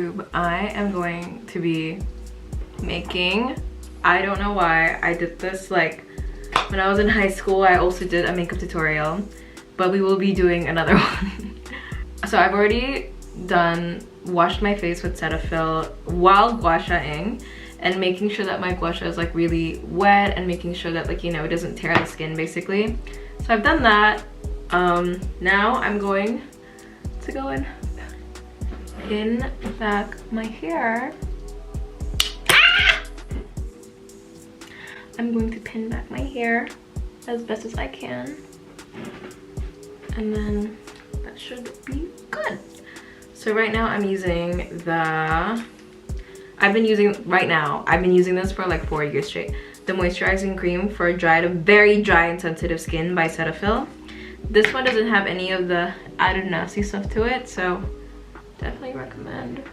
YouTube, I am going to be making, I don't know why I did this, like when I was in high school I also did a makeup tutorial, but we will be doing another one. So I've already washed my face with Cetaphil while gua shaing and making sure that my gua sha is like really wet and making sure that, like, you know, it doesn't tear the skin basically. So I've done that. Now I'm going to go in back my hair. I'm going to pin back my hair as best as I can, and then that should be good. So right now I'm using I've been using this for like 4 years straight, the moisturizing cream for very dry and sensitive skin by Cetaphil. This one doesn't have any of the added nasty stuff to it, so definitely recommend.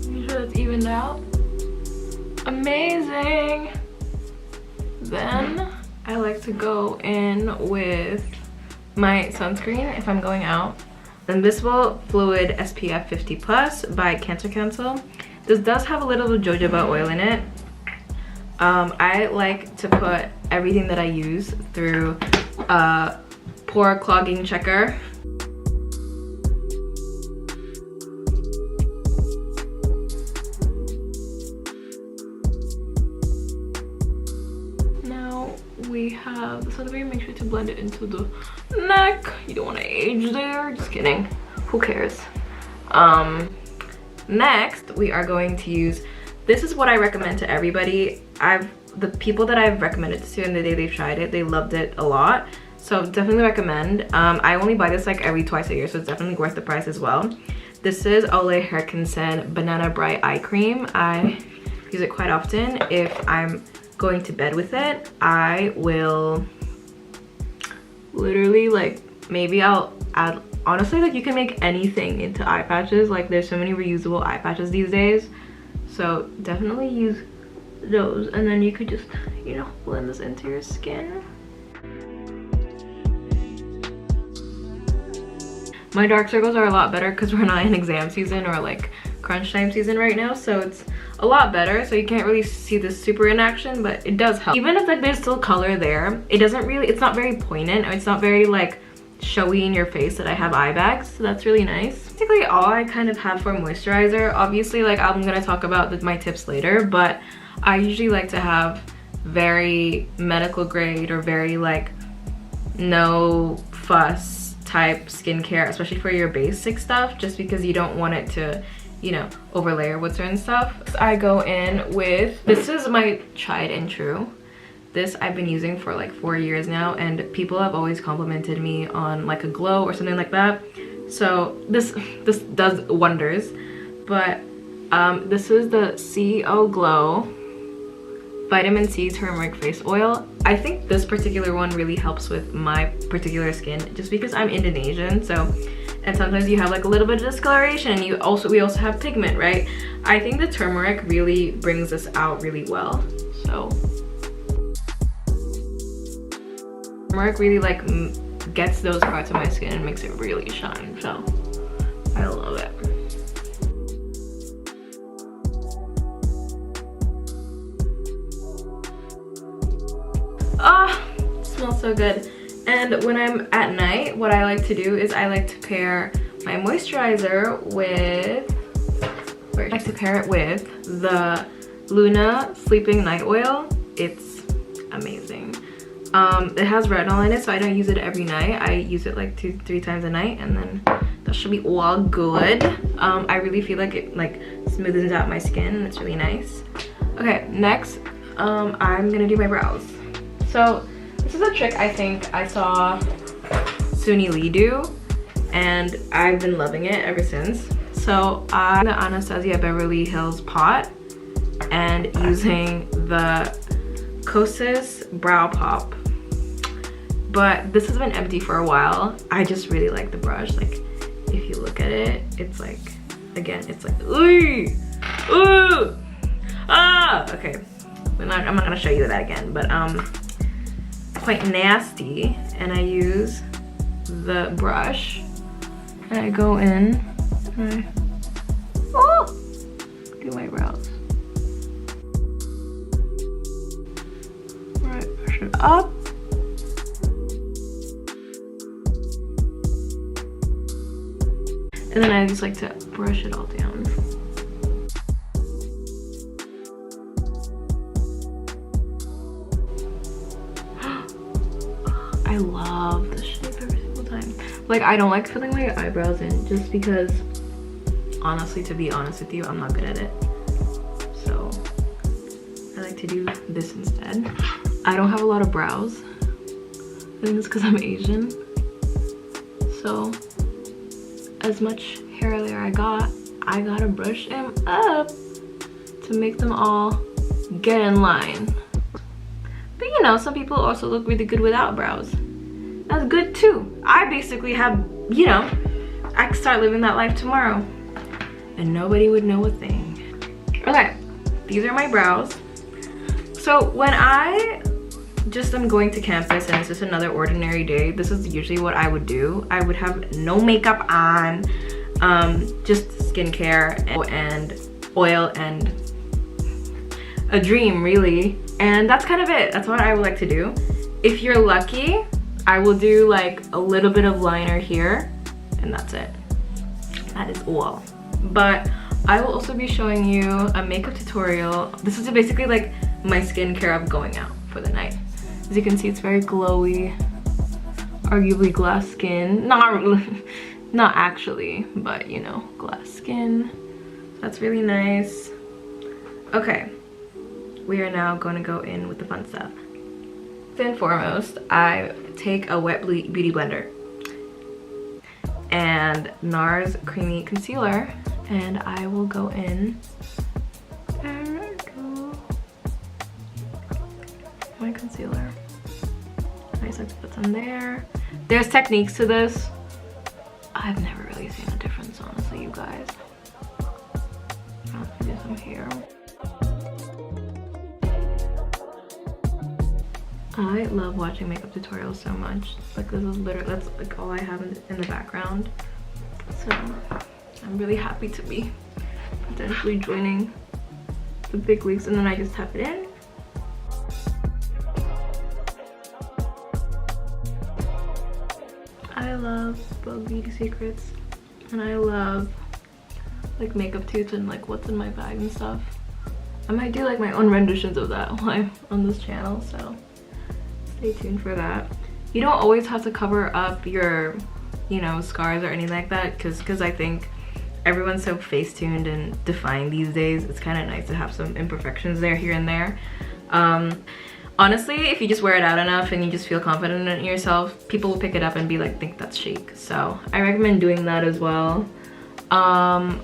Make sure it's evened out. Amazing! Then I like to go in with my sunscreen if I'm going out. The Invisible Fluid SPF 50+ by Cancer Cancel. This does have a little jojoba oil in it. I like to put everything that I use through a pore clogging checker. We have, so let me make sure to blend it into the neck. You don't want to age there, just kidding, who cares. Next we are going to use, this is what I recommend to everybody. The people that I've recommended this to and the day they've tried it, they loved it a lot, so definitely recommend. I only buy this like every twice a year, so it's definitely worth the price as well. This is Ole Herkensen Banana Bright Eye Cream. I use it quite often. If I'm going to bed with it, I will literally, like, maybe I'll add, honestly, like, you can make anything into eye patches. Like, there's so many reusable eye patches these days, so definitely use those, and then you could just, you know, blend this into your skin. My dark circles are a lot better because we're not in exam season or like crunch time season right now, so it's a lot better, so you can't really see this super in action, but it does help. Even if like there's still color there, it's not very poignant, or it's not very like showy in your face that I have eye bags, so that's really nice. Basically all I kind of have for moisturizer. Obviously, like, I'm gonna talk about my tips later, but I usually like to have very medical grade or very like no fuss type skincare, especially for your basic stuff, just because you don't want it to, you know, overlayer with certain stuff. So I go in with, this is my tried and true. This I've been using for like 4 years now, and people have always complimented me on like a glow or something like that. So this does wonders. But this is the CEO Glow Vitamin C Turmeric Face Oil. I think this particular one really helps with my particular skin, just because I'm Indonesian, so, and sometimes you have like a little bit of discoloration, and we also have pigment, right? I think the turmeric really brings this out really well. So turmeric really like gets those parts of my skin and makes it really shine, so I love it. It smells so good. And when I'm at night, what I like to do is I like to pair my moisturizer with, the Luna Sleeping Night Oil. It's amazing. It has retinol in it, so I don't use it every night. I use it like 2-3 times a night, and then that should be all good. I really feel like it like smoothens out my skin, and it's really nice. Okay, next I'm gonna do my brows. So this is a trick I think I saw Suni Lee do, and I've been loving it ever since. So I'm the Anastasia Beverly Hills pot and using the Kosas Brow Pop, but this has been empty for a while. I just really like the brush. Like, if you look at it, it's like, again, it's like, ooh, ooh, ah, okay. I'm not gonna show you that again, but quite nasty. And I use the brush and I go in and I do my brows. Alright, push it up. And then I just like to brush it all down. I love this shape every single time. Like, I don't like filling my eyebrows in just because, honestly, to be honest with you, I'm not good at it. So I like to do this instead. I don't have a lot of brows. I think it's because I'm Asian. So as much hair layer I gotta brush them up to make them all get in line. But you know, some people also look really good without brows. That's good too. I basically have, you know, I could start living that life tomorrow and nobody would know a thing. Okay, these are my brows. So when I just am going to campus and it's just another ordinary day, this is usually what I would do. I would have no makeup on, just skincare and oil and a dream, really. And that's kind of it. That's what I would like to do. If you're lucky, I will do like a little bit of liner here and that's it. That is all. But I will also be showing you a makeup tutorial. This is basically like my skincare of going out for the night. As you can see, it's very glowy, arguably glass skin. Not actually, but you know, glass skin. That's really nice. Okay, we are now going to go in with the fun stuff. First and foremost, I take a wet beauty blender and NARS Creamy Concealer, and I will go in and do my concealer. I just like to put some there. There's techniques to this. I've never really seen a difference, honestly, you guys. I'll do some here. I love watching makeup tutorials so much. Like, this is literally, that's like all I have in the background. So I'm really happy to be potentially joining the big leagues, and then I just tap it in. I love Vogue Beauty Secrets, and I love like makeup tips and like what's in my bag and stuff. I might do like my own renditions of that while I'm on this channel, so stay tuned for that. You don't always have to cover up your, you know, scars or anything like that, because I think everyone's so face-tuned and defined these days. It's kind of nice to have some imperfections there, here and there. Honestly, if you just wear it out enough and you just feel confident in yourself, people will pick it up and be like, think that's chic. So I recommend doing that as well. What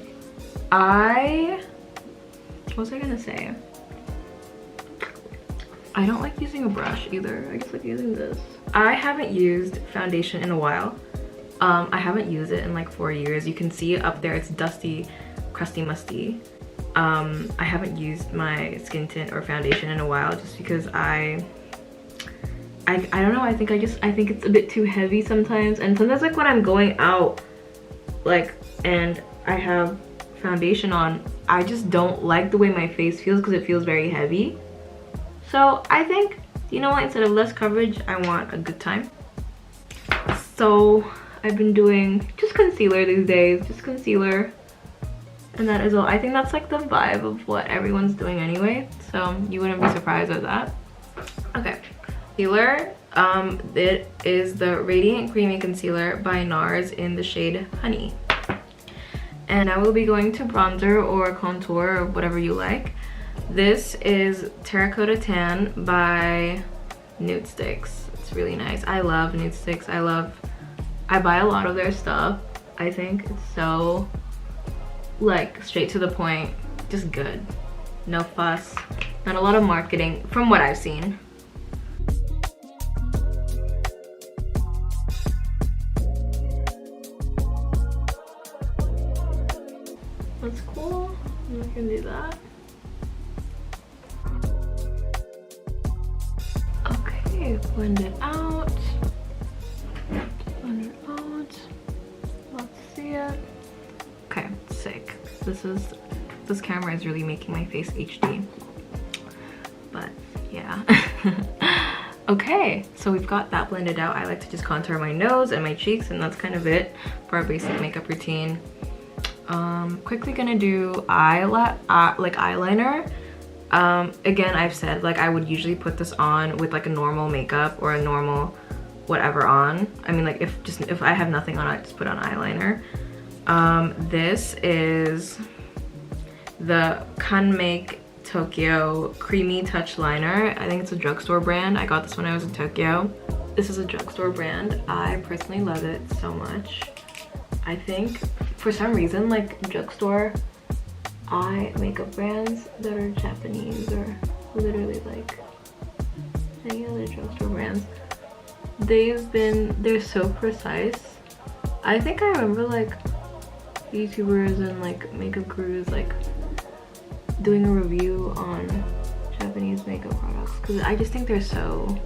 was I gonna say? I don't like using a brush either. I just like using this. I haven't used foundation in a while. I haven't used it in like 4 years. You can see up there, it's dusty, crusty, musty. I haven't used my skin tint or foundation in a while just because I don't know, I think it's a bit too heavy sometimes, and sometimes like when I'm going out like and I have foundation on, I just don't like the way my face feels because it feels very heavy. So I think, you know what, instead of less coverage, I want a good time. So I've been doing just concealer these days, just concealer. And that is all. I think that's like the vibe of what everyone's doing anyway, so you wouldn't be surprised at that. Okay, concealer. It is the Radiant Creamy Concealer by NARS in the shade Honey. And I will be going to bronzer or contour or whatever you like. This is Terracotta Tan by Nude Sticks. It's really nice. I love Nude Sticks. I buy a lot of their stuff. I think it's so like straight to the point, just good, no fuss, not a lot of marketing from what I've seen. That's cool. We can do that. Okay, blend it out. Blend it out. Let's see it. Okay, sick. This camera is really making my face HD. But yeah. Okay, so we've got that blended out. I like to just contour my nose and my cheeks, and that's kind of it for our basic makeup routine. Quickly gonna do eyeliner. Again, I've said like I would usually put this on with like a normal makeup or a normal whatever on. I mean, like if I have nothing on, I just put on eyeliner. This is the Kanmake Tokyo Creamy Touch Liner. I think it's a drugstore brand. I got this when I was in Tokyo. This is a drugstore brand. I personally love it so much. I think for some reason, like drugstore eye makeup brands that are Japanese or literally like any other drugstore brands, they're so precise. I think I remember like YouTubers and like makeup gurus like doing a review on Japanese makeup products because I just think they're so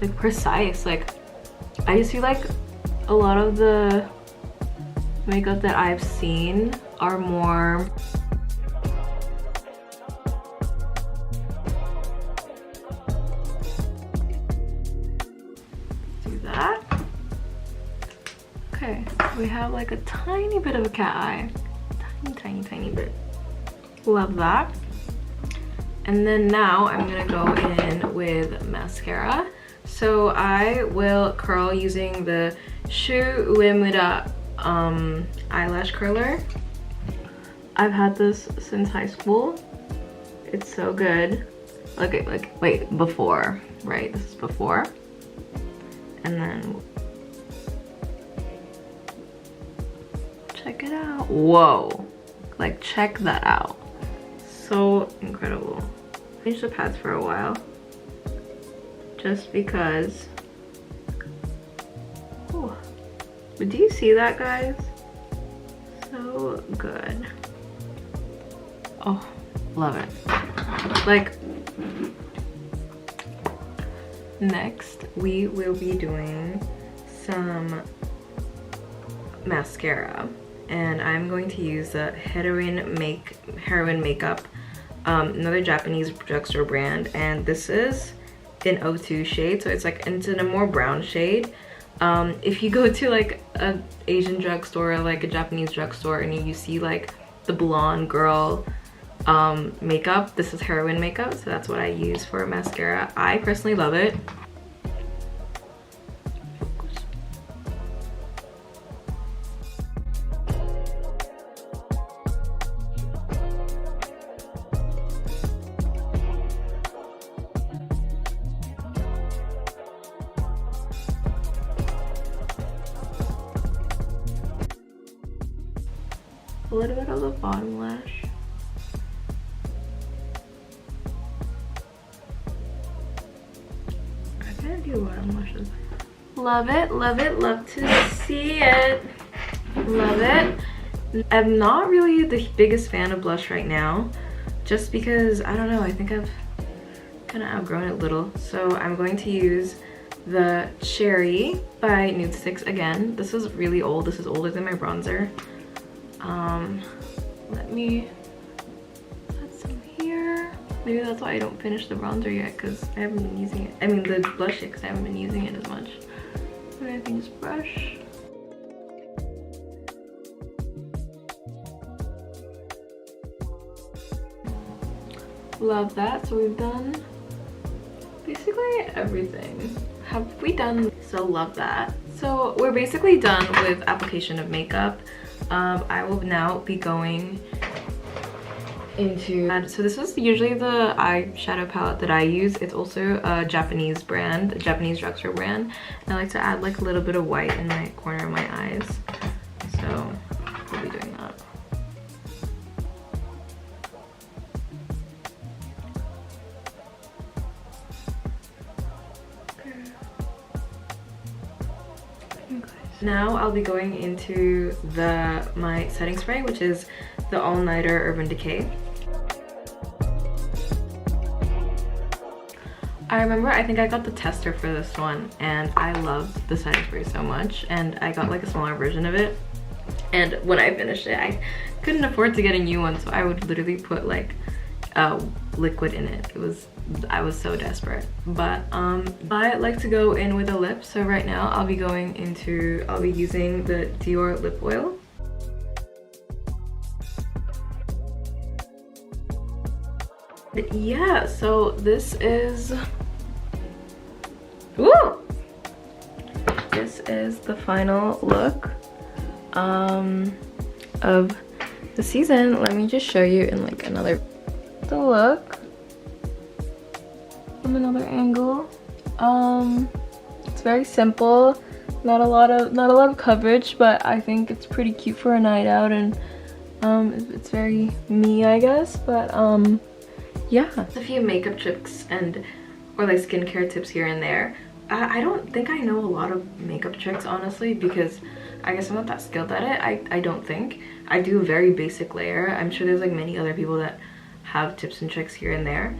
like precise. Like I just feel like a lot of the makeup that I've seen are more do that. Okay, we have like a tiny bit of a cat eye. Tiny bit. Love that. And then now I'm gonna go in with mascara. So I will curl using the Shu Uemura eyelash curler. I've had this since high school. It's so good. Okay, like wait, before, right? This is before. And then check it out. Whoa, like check that out. So incredible. I changed the pads for a while just because. Ooh. But do you see that, guys? So good. Oh, love it. Like, next we will be doing some mascara, and I'm going to use the Heroin Makeup, another Japanese drugstore brand, and this is in 02 shade, so it's like it's in a more brown shade. If you go to like an Asian drugstore or like a Japanese drugstore and you see like the blonde girl makeup, this is Heroin makeup, so that's what I use for mascara. I personally love it. A little bit of the bottom lash. I gotta do bottom lashes. Love it, love to see it. Love it. I'm not really the biggest fan of blush right now, just because, I don't know, I think I've kind of outgrown it a little. So I'm going to use the Cherry by Nude Sticks again. This is really old. This is older than my bronzer. Let me put some here. Maybe that's why I don't finish the bronzer yet, because I haven't been using it. I mean the blush yet, because I haven't been using it as much. Maybe I can just brush. Love that. So we've done basically everything. Have we done? So love that. So we're basically done with application of makeup. I will now be going into, so this is usually the eyeshadow palette that I use. It's also a Japanese brand, a Japanese drugstore brand. And I like to add like a little bit of white in my corner of my eyes. So we'll be doing that. Okay. You guys. Now I'll be going into my setting spray, which is the All Nighter Urban Decay. I remember, I think I got the tester for this one, and I loved the setting spray so much, and I got like a smaller version of it. And when I finished it, I couldn't afford to get a new one, so I would literally put like liquid in it. I was so desperate. But I like to go in with a lip, so right now I'll be using the Dior lip oil. Yeah, so this is the final look of the season. Let me just show you in like the look from another angle. It's very simple, not a lot of coverage, but I think it's pretty cute for a night out, and it's very me, I guess. But yeah, a few makeup tricks or like skincare tips here and there. I don't think I know a lot of makeup tricks, honestly, because I guess I'm not that skilled at it. I don't think. I do a very basic layer. I'm sure there's like many other people that have tips and tricks here and there.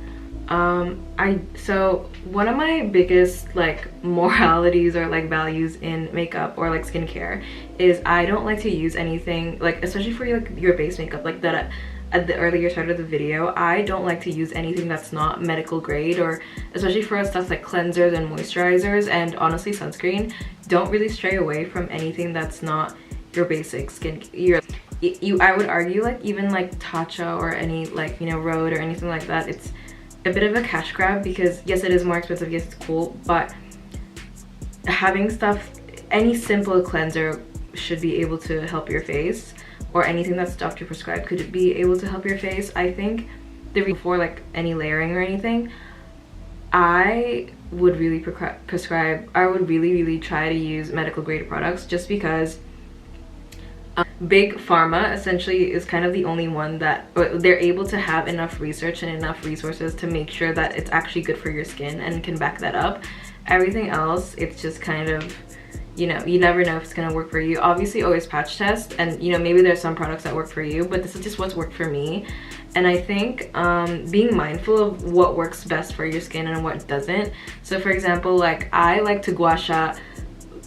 So one of my biggest like moralities or like values in makeup or like skincare is I don't like to use anything, like especially for your base makeup, like that at the earlier start of the video, I don't like to use anything that's not medical grade, or especially for stuff like cleansers and moisturizers, and honestly sunscreen. Don't really stray away from anything that's not your basic skin. I would argue like even like Tatcha or any like, you know, Rhode or anything like that, it's a bit of a cash grab, because yes, it is more expensive, yes, it's cool, but having stuff, any simple cleanser should be able to help your face, or anything that's doctor prescribed could be able to help your face. I think before like any layering or anything, I would really really try to use medical grade products, just because big pharma essentially is kind of the only one that they're able to have enough research and enough resources to make sure that it's actually good for your skin and can back that up. Everything else, it's just kind of, you know, you never know if it's gonna work for you. Obviously always patch test, and you know, maybe there's some products that work for you, but this is just what's worked for me. And I think being mindful of what works best for your skin and what doesn't. So for example, like I like to gua sha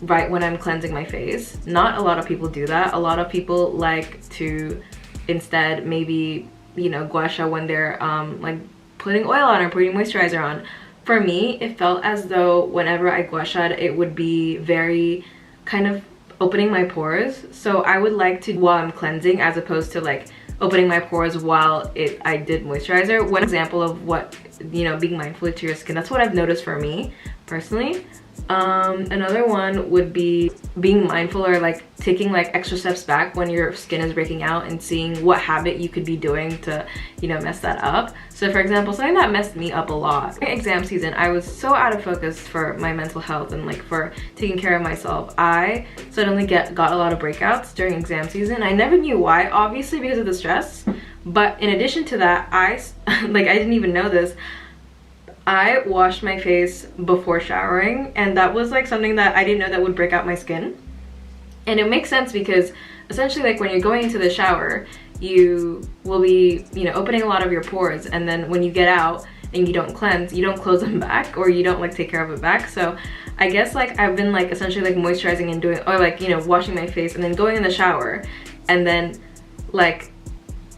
right when I'm cleansing my face. Not a lot of people do that. A lot of people like to instead maybe, you know, gua sha when they're like putting oil on or putting moisturizer on. For me, it felt as though whenever I gua sha'd, it would be very kind of opening my pores. So I would like to, while I'm cleansing, as opposed to like opening my pores while I did moisturizer. One example of what, you know, being mindful to your skin, that's what I've noticed for me personally. Another one would be being mindful, or like taking like extra steps back when your skin is breaking out, and seeing what habit you could be doing to, you know, mess that up. So for example, something that messed me up a lot, exam season, I was so out of focus for my mental health and like for taking care of myself. I suddenly got a lot of breakouts during exam season. I never knew why, obviously because of the stress, but in addition to that, I didn't even know this, I washed my face before showering, and that was like something that I didn't know that would break out my skin. And it makes sense because essentially like when you're going into the shower, you will be, you know, opening a lot of your pores, and then when you get out and you don't cleanse, you don't close them back, or you don't like take care of it back. So I guess like I've been like essentially like moisturizing and doing, or like, you know, washing my face and then going in the shower, and then like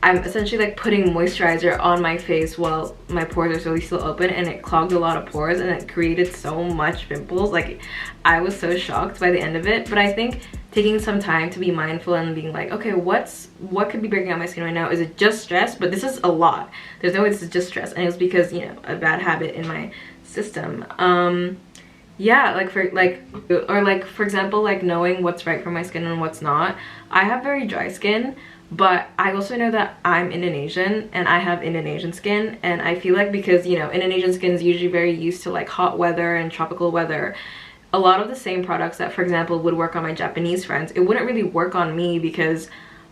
I'm essentially like putting moisturizer on my face while my pores are still open, and it clogged a lot of pores and it created so much pimples. Like I was so shocked by the end of it. But I think taking some time to be mindful and being like, okay, what could be breaking out my skin right now? Is it just stress? But this is a lot. There's no way this is just stress, and it was because, you know, a bad habit in my system. Yeah, like for example, like knowing what's right for my skin and what's not. I have very dry skin, but I also know that I'm Indonesian and I have Indonesian skin, and I feel like because, you know, Indonesian skin is usually very used to like hot weather and tropical weather, a lot of the same products that, for example, would work on my Japanese friends, it wouldn't really work on me because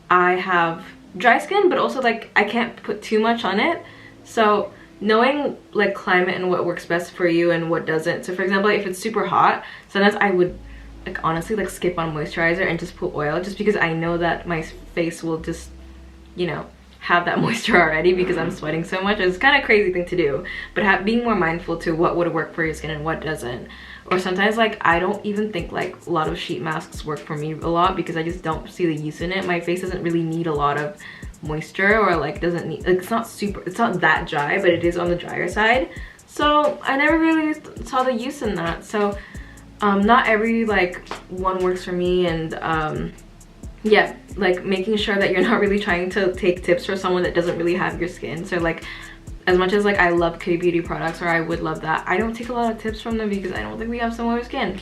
I have dry skin, but also like I can't put too much on it. So knowing like climate and what works best for you and what doesn't. So for example, if it's super hot, sometimes I would like honestly like skip on moisturizer and just put oil, just because I know that my face will just, you know, have that moisture already because I'm sweating so much. It's kind of a crazy thing to do, but being more mindful to what would work for your skin and what doesn't. Or sometimes like I don't even think like a lot of sheet masks work for me a lot because I just don't see the use in it. My face doesn't really need a lot of moisture, or like doesn't need, like, it's not that dry, but it is on the drier side, so I never really saw the use in that. So not every like one works for me, and yeah, like making sure that you're not really trying to take tips for someone that doesn't really have your skin. So like as much as like I love K beauty products, or I would love that, I don't take a lot of tips from them because I don't think we have similar skin.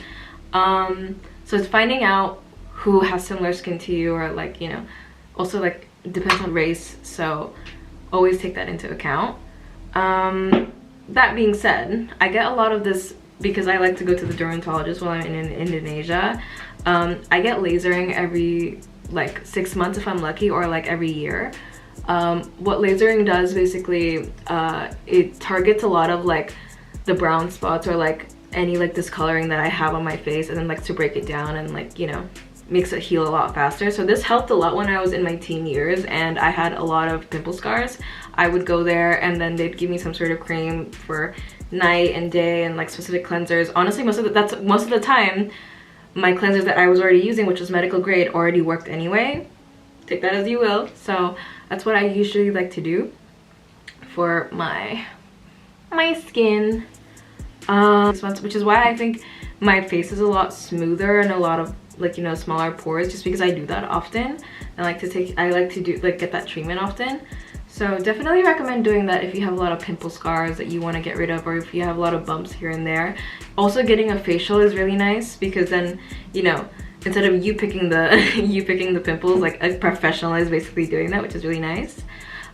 So it's finding out who has similar skin to you, or like, you know, also like depends on race, so always take that into account. That being said, I get a lot of this because I like to go to the dermatologist while I'm in Indonesia. I get lasering every like 6 months if I'm lucky, or like every year. What lasering does basically, it targets a lot of like the brown spots or like any like discoloring that I have on my face, and then like to break it down and like, you know, makes it heal a lot faster. So this helped a lot when I was in my teen years and I had a lot of pimple scars. I would go there and then they'd give me some sort of cream for night and day and like specific cleansers. Honestly, most of the time my cleansers that I was already using, which was medical grade, already worked anyway. Take that as you will. So that's what I usually like to do for my skin, which is why I think my face is a lot smoother and a lot of like, you know, smaller pores, just because I do that often. I like to get that treatment often. So definitely recommend doing that if you have a lot of pimple scars that you want to get rid of, or if you have a lot of bumps here and there. Also, getting a facial is really nice because then, you know, instead of you picking the pimples, like a professional is basically doing that, which is really nice.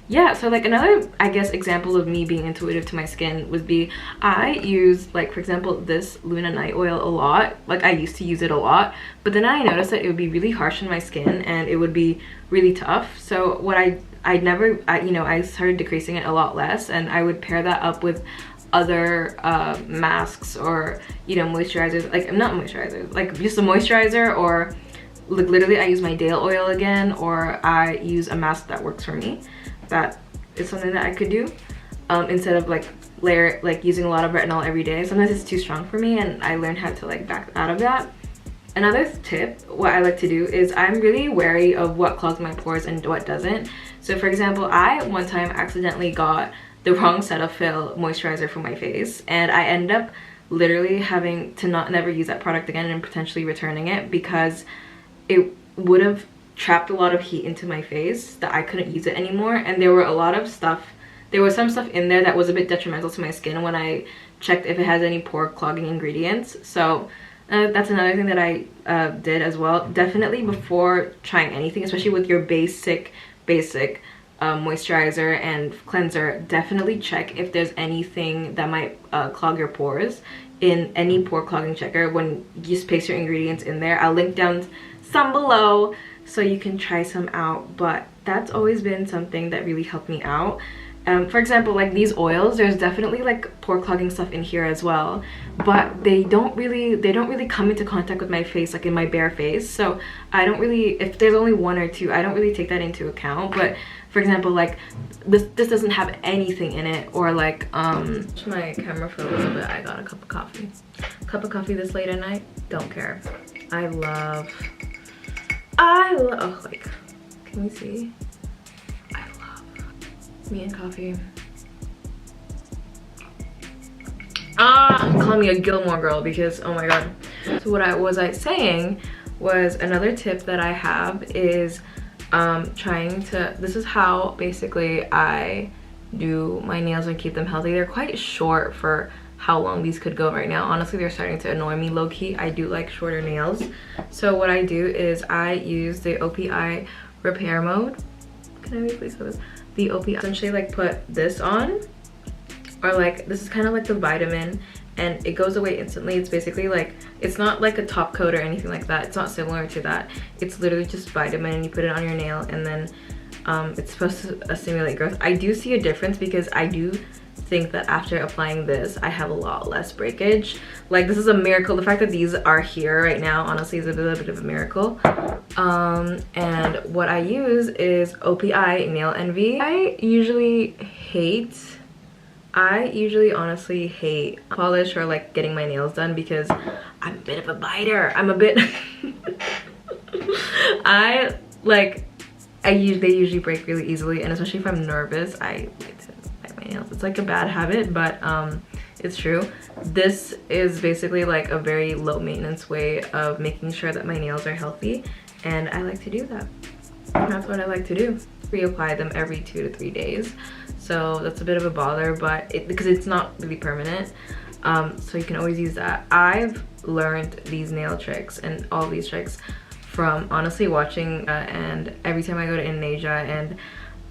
Yeah, so like another, I guess, example of me being intuitive to my skin would be, I use, like, for example, this Luna Night Oil a lot. Like, I used to use it a lot, but then I noticed that it would be really harsh on my skin and it would be really tough. So what I started decreasing it a lot less, and I would pair that up with other masks, or, you know, moisturizers, like, not moisturizers, like just a moisturizer, or like literally I use my Dale oil again, or I use a mask that works for me. That is something that I could do instead of like using a lot of retinol every day. Sometimes it's too strong for me, and I learned how to like back out of that. Another tip, what I like to do is I'm really wary of what clogs my pores and what doesn't. So for example, I one time accidentally got the wrong Cetaphil moisturizer for my face, and I ended up literally having to never use that product again and potentially returning it because it would have trapped a lot of heat into my face that I couldn't use it anymore. And there was some stuff in there that was a bit detrimental to my skin when I checked if it has any pore clogging ingredients. So that's another thing that I did as well. Definitely before trying anything, especially with your basic moisturizer and cleanser, definitely check if there's anything that might clog your pores in any pore clogging checker when you space your ingredients in there. I'll link down some below so you can try some out, but that's always been something that really helped me out. For example, like these oils, there's definitely like pore clogging stuff in here as well, but they don't really come into contact with my face, like in my bare face. So I don't really, if there's only one or two, I don't really take that into account. But for example, like this doesn't have anything in it, or like my camera for a little bit. I got a cup of coffee this late at night. Don't care. I love, oh, like, can we see? I love me and coffee. Call me a Gilmore girl because, oh my god. So what was I saying was, another tip that I have is this is how basically I do my nails and keep them healthy. They're quite short for how long these could go right now. Honestly, they're starting to annoy me low-key. I do like shorter nails. So what I do is I use the OPI repair mode. Can I please have this? The OPI, essentially like put this on, or like this is kind of like the vitamin, and it goes away instantly. It's basically like, it's not like a top coat or anything like that. It's not similar to that. It's literally just vitamin, and you put it on your nail, and then it's supposed to stimulate growth. I do see a difference because I do think that after applying this, I have a lot less breakage. Like, this is a miracle. The fact that these are here right now, honestly, is a little bit of a miracle. And what I use is OPI Nail Envy. I usually honestly hate polish or like getting my nails done because I'm a bit of a biter. I'm a bit they usually break really easily, and especially if I'm nervous, I like to bite my nails. It's like a bad habit, but it's true. This is basically like a very low maintenance way of making sure that my nails are healthy, and I like to do that. And that's what I like to do. Reapply them every 2 to 3 days. So that's a bit of a bother, but because it's not really permanent, so you can always use that. I've learned these nail tricks and all these tricks from honestly watching and every time I go to Indonesia and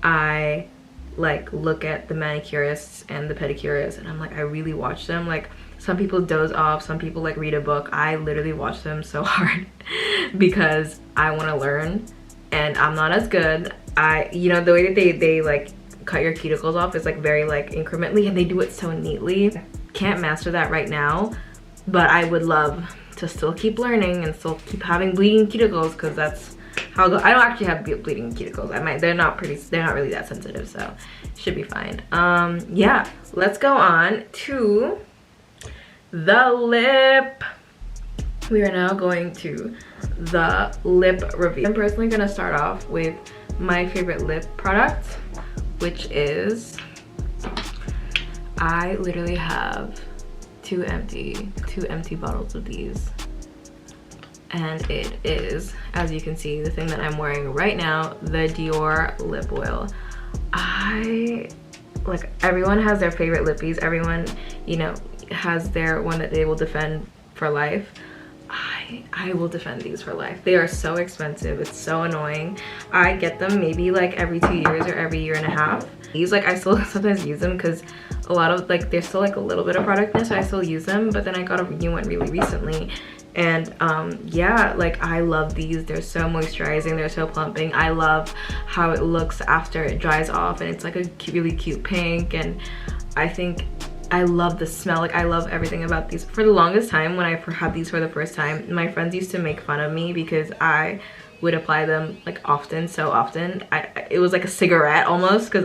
I like look at the manicurists and the pedicurists, and I'm like, I really watch them. Like, some people doze off, some people like read a book. I literally watch them so hard because I want to learn, and I'm not as good. You know, the way that they like cut your cuticles off is like very like incrementally, and they do it so neatly. Can't master that right now, but I would love to still keep learning and still keep having bleeding cuticles, because that's how I go. I don't actually have bleeding cuticles. They're not really that sensitive, so should be fine. Yeah, let's go on to the lip. We are now going to the lip review. I'm personally gonna start off with my favorite lip product, which is, I literally have two empty bottles of these, and it is, as you can see, the thing that I'm wearing right now, the Dior lip oil. Like, everyone has their favorite lippies. Everyone, you know, has their one that they will defend for life. I will defend these for life. They are so expensive. It's so annoying. I get them maybe like every 2 years or every year and a half. These, like, I still sometimes use them because a lot of, like, there's still like a little bit of product in it, so I still use them. But then I got a new one really recently, and yeah, like, I love these. They're so moisturizing, they're so plumping. I love how it looks after it dries off, and it's like a really cute pink, and I love the smell. Like, I love everything about these. For the longest time, when I had these for the first time, my friends used to make fun of me because I would apply them like so often. It was like a cigarette almost, because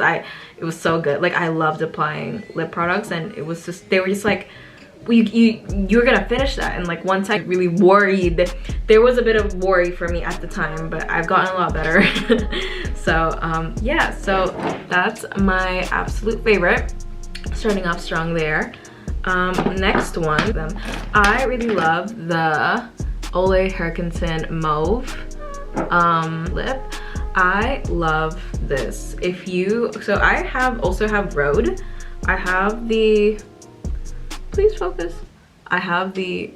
it was so good. Like, I loved applying lip products, and it was just, they were just like, you're gonna finish that. And like, once I really worried, there was a bit of worry for me at the time, but I've gotten a lot better. So yeah, so that's my absolute favorite. Starting off strong there. Next one, I really love the Ole Herkensen Mauve lip. I love this. So I also have Rhode. I have the, please focus. I have the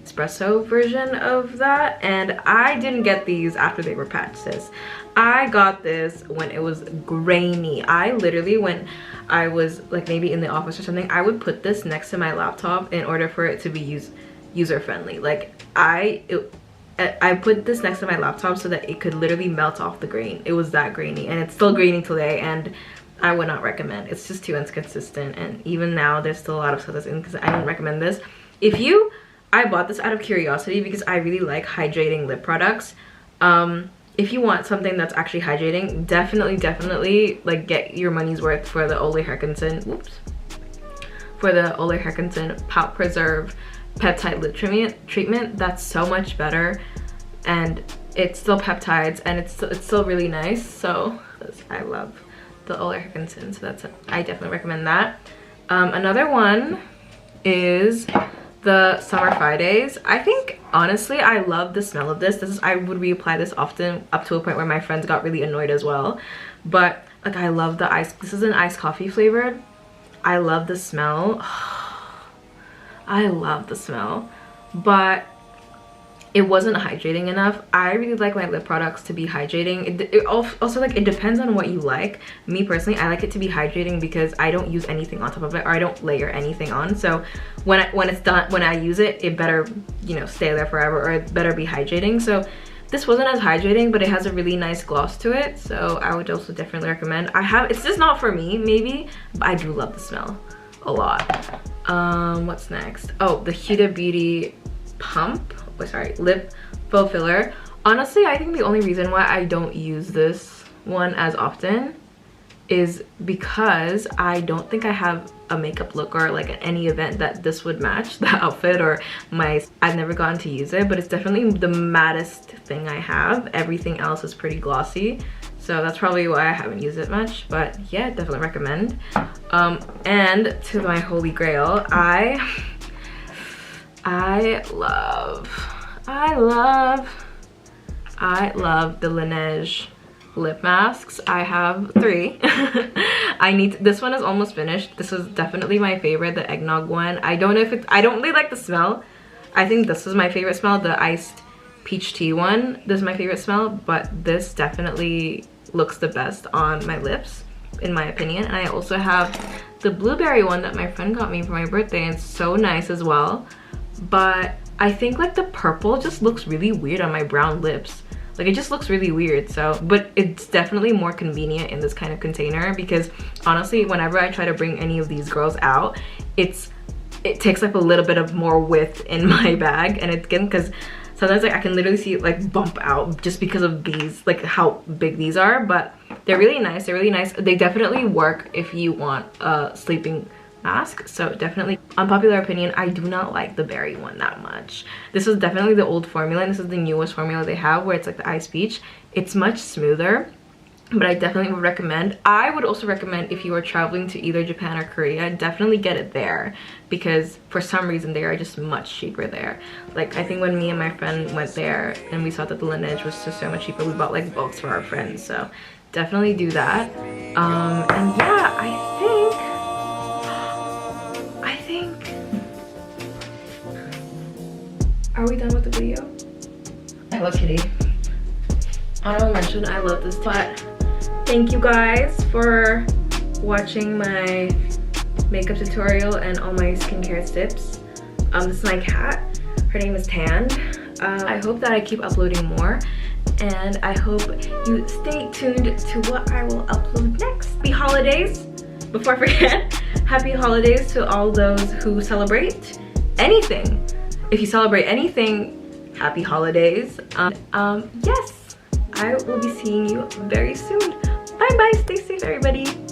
espresso version of that, and I didn't get these after they were patched, sis. I got this when it was grainy. I literally, when I was like maybe in the office or something, I would put this next to my laptop in order for it to be user friendly. Like, I put this next to my laptop so that it could literally melt off the grain. It was that grainy, and it's still grainy today, and I would not recommend. It's just too inconsistent, and even now there's still a lot of stuff that's inconsistent. I don't recommend this. I bought this out of curiosity because I really like hydrating lip products. If you want something that's actually hydrating, definitely like get your money's worth for the Ole Herkensen, for the Ole Herkensen Pout Preserve Peptide Lip treatment. That's so much better, and it's still peptides, and it's still really nice. So I love the Ole Herkensen, so I definitely recommend that. Another one is the Summer Fridays. I think, honestly, I love the smell of this. I would reapply this often, up to a point where my friends got really annoyed as well. But like, I love the this is an iced coffee flavored. I love the smell. I love the smell, but it wasn't hydrating enough. I really like my lip products to be hydrating. It also, like, it depends on what you like. Me personally, I like it to be hydrating because I don't use anything on top of it, or I don't layer anything on. So when it's done, when I use it, it better, you know, stay there forever, or it better be hydrating. So This wasn't as hydrating, but it has a really nice gloss to it, so I would also definitely recommend. It's just not for me maybe, but I do love the smell a lot. What's next? Oh, the Huda Beauty lip faux filler. Honestly, I think the only reason why I don't use this one as often is because I don't think I have a makeup look or like any event that this would match the outfit, or I've never gotten to use it, but it's definitely the mattest thing I have. Everything else is pretty glossy, so that's probably why I haven't used it much. But yeah, definitely recommend. And to my holy grail, I love the Laneige lip masks. I have 3. This one is almost finished. This is definitely my favorite, the eggnog one. I don't really like the smell. I think this is my favorite smell, the iced peach tea one. This is my favorite smell, but this definitely looks the best on my lips in my opinion. And I also have the blueberry one that my friend got me for my birthday, and it's so nice as well. But I think like the purple just looks really weird on my brown lips. Like it just looks really weird. So, but it's definitely more convenient in this kind of container, because honestly, whenever I try to bring any of these girls out, it takes like a little bit of more width in my bag, and it's getting, because sometimes like I can literally see it like bump out just because of these, like how big these are. But they're really nice. They're really nice. They definitely work if you want a sleeping mask. So definitely, unpopular opinion, I do not like the berry one that much. This is definitely the old formula, and this is the newest formula they have, where it's like the ice peach. It's much smoother, but I definitely would recommend. I would also recommend, if you are traveling to either Japan or Korea, definitely get it there, because for some reason they are just much cheaper there. Like I think when me and my friend went there and we saw that the Laneige was just so much cheaper, we bought like bulks for our friends. So definitely do that. And yeah, I think are we done with the video? Hello Kitty. I don't mention I love this, but thank you guys for watching my makeup tutorial and all my skincare tips. This is my cat. Her name is Tan. I hope that I keep uploading more, and I hope you stay tuned to what I will upload next. Happy holidays! Before I forget, happy holidays to all those who celebrate anything. If you celebrate anything, happy holidays. Yes, I will be seeing you very soon. Bye bye, stay safe everybody.